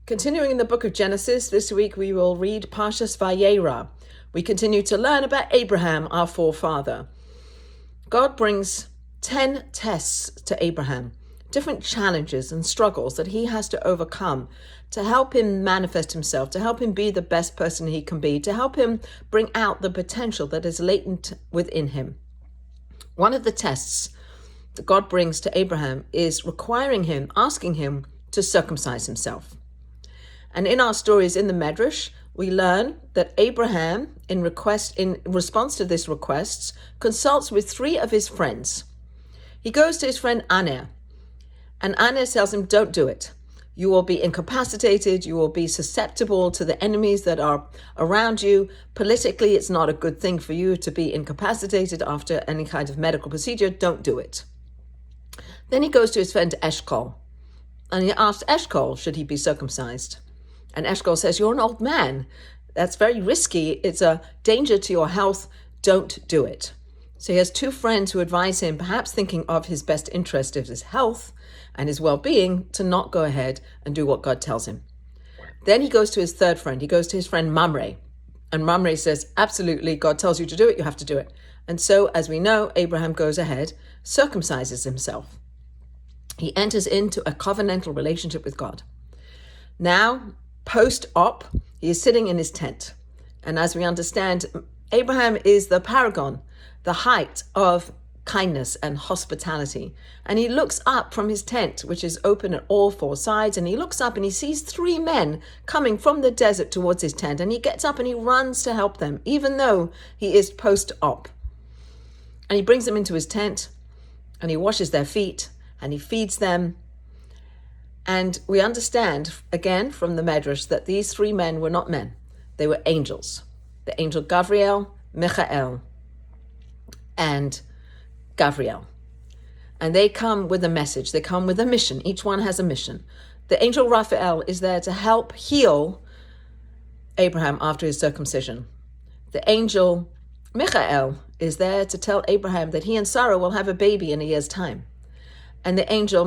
Continuing in the book of Genesis, this week we will read Parashat Vayeira. We continue to learn about Abraham, our forefather. God brings 10 tests to Abraham, different challenges and struggles that he has to overcome to help him manifest himself, to help him be the best person he can be, to help him bring out the potential that is latent within him. One of the tests that God brings to Abraham is asking him to circumcise himself. And in our stories in the Medrash, we learn that Abraham, in response to this request, consults with 3 of his friends. He goes to his friend Aner, and Aner tells him, don't do it. You will be incapacitated. You will be susceptible to the enemies that are around you. Politically, it's not a good thing for you to be incapacitated after any kind of medical procedure. Don't do it. Then he goes to his friend Eshkol, and he asks Eshkol, should he be circumcised? And Eshkol says, you're an old man. That's very risky. It's a danger to your health. Don't do it. So he has 2 friends who advise him, perhaps thinking of his best interest of his health and his well-being, to not go ahead and do what God tells him. Then he goes to his 3rd friend. He goes to his friend Mamre. And Mamre says, absolutely, God tells you to do it, you have to do it. And so, as we know, Abraham goes ahead, circumcises himself. He enters into a covenantal relationship with God. Now, post-op, he is sitting in his tent. And as we understand, Abraham is the paragon, the height of kindness and hospitality. And he looks up from his tent, which is open at all 4 sides, and he looks up and he sees 3 men coming from the desert towards his tent. And he gets up and he runs to help them, even though he is post-op. And he brings them into his tent, and he washes their feet, and he feeds them. And we understand, again, from the Medrash, that these 3 men were not men. They were angels. The angel Gabriel, Michael, and Gabriel. And they come with a message. They come with a mission. Each one has a mission. The angel Raphael is there to help heal Abraham after his circumcision. The angel Michael is there to tell Abraham that he and Sarah will have a baby in a year's time. And the angel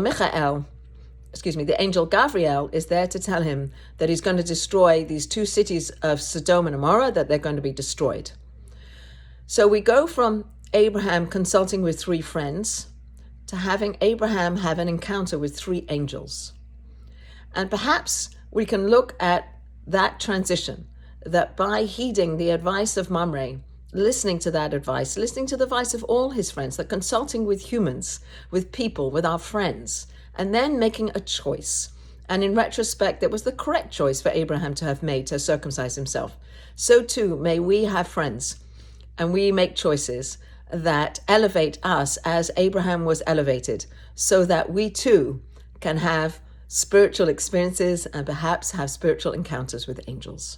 Gabriel is there to tell him that he's going to destroy these 2 cities of Sodom and Gomorrah, that they're going to be destroyed. So we go from Abraham consulting with 3 friends to having Abraham have an encounter with 3 angels. And perhaps we can look at that transition, that by heeding the advice of Mamre, listening to that advice, listening to the advice of all his friends, that consulting with humans, with people, with our friends, and then making a choice. And in retrospect, it was the correct choice for Abraham to have made to circumcise himself. So too may we have friends, and we make choices that elevate us as Abraham was elevated, so that we too can have spiritual experiences and perhaps have spiritual encounters with angels.